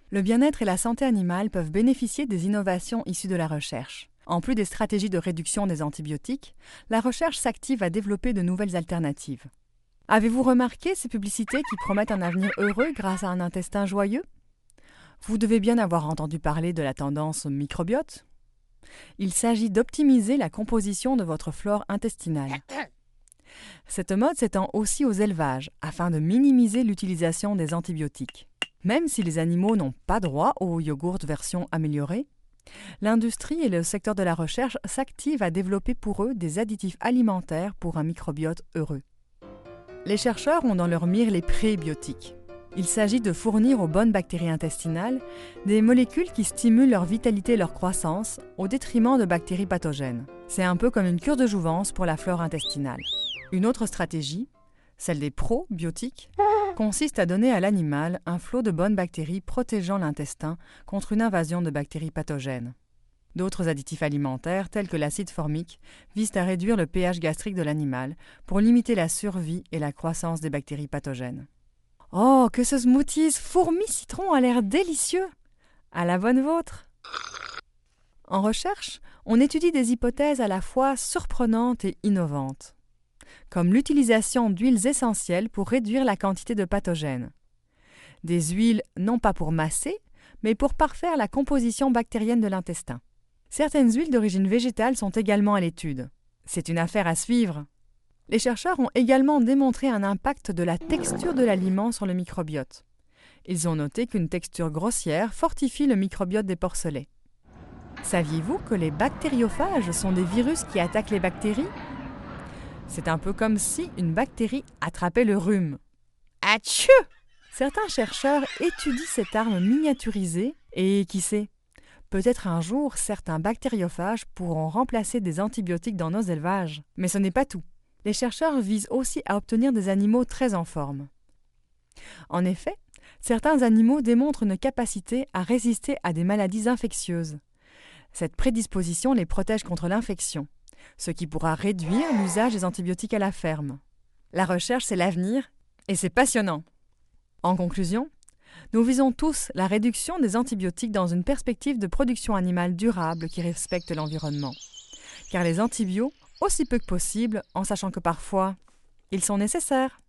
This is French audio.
Le bien-être et la santé animale peuvent bénéficier des innovations issues de la recherche. En plus des stratégies de réduction des antibiotiques, la recherche s'active à développer de nouvelles alternatives. Avez-vous remarqué ces publicités qui promettent un avenir heureux grâce à un intestin joyeux? Vous devez bien avoir entendu parler de la tendance microbiote. Il s'agit d'optimiser la composition de votre flore intestinale. Cette mode s'étend aussi aux élevages afin de minimiser l'utilisation des antibiotiques. Même si les animaux n'ont pas droit au yogourt version améliorée, l'industrie et le secteur de la recherche s'activent à développer pour eux des additifs alimentaires pour un microbiote heureux. Les chercheurs ont dans leur mire les prébiotiques. Il s'agit de fournir aux bonnes bactéries intestinales des molécules qui stimulent leur vitalité et leur croissance au détriment de bactéries pathogènes. C'est un peu comme une cure de jouvence pour la flore intestinale. Une autre stratégie, celle des probiotiques, consiste à donner à l'animal un flot de bonnes bactéries protégeant l'intestin contre une invasion de bactéries pathogènes. D'autres additifs alimentaires, tels que l'acide formique, visent à réduire le pH gastrique de l'animal pour limiter la survie et la croissance des bactéries pathogènes. Oh, que ce smoothie fourmi-citron a l'air délicieux! À la bonne vôtre! En recherche, on étudie des hypothèses à la fois surprenantes et innovantes, comme l'utilisation d'huiles essentielles pour réduire la quantité de pathogènes. Des huiles non pas pour masser, mais pour parfaire la composition bactérienne de l'intestin. Certaines huiles d'origine végétale sont également à l'étude. C'est une affaire à suivre. Les chercheurs ont également démontré un impact de la texture de l'aliment sur le microbiote. Ils ont noté qu'une texture grossière fortifie le microbiote des porcelets. Saviez-vous que les bactériophages sont des virus qui attaquent les bactéries? C'est un peu comme si une bactérie attrapait le rhume. Atchou! Certains chercheurs étudient cette arme miniaturisée et, qui sait, peut-être un jour, certains bactériophages pourront remplacer des antibiotiques dans nos élevages. Mais ce n'est pas tout. Les chercheurs visent aussi à obtenir des animaux très en forme. En effet, certains animaux démontrent une capacité à résister à des maladies infectieuses. Cette prédisposition les protège contre l'infection, ce qui pourra réduire l'usage des antibiotiques à la ferme. La recherche, c'est l'avenir, et c'est passionnant. En conclusion, nous visons tous la réduction des antibiotiques dans une perspective de production animale durable qui respecte l'environnement. Car les antibiotiques, aussi peu que possible, en sachant que parfois, ils sont nécessaires.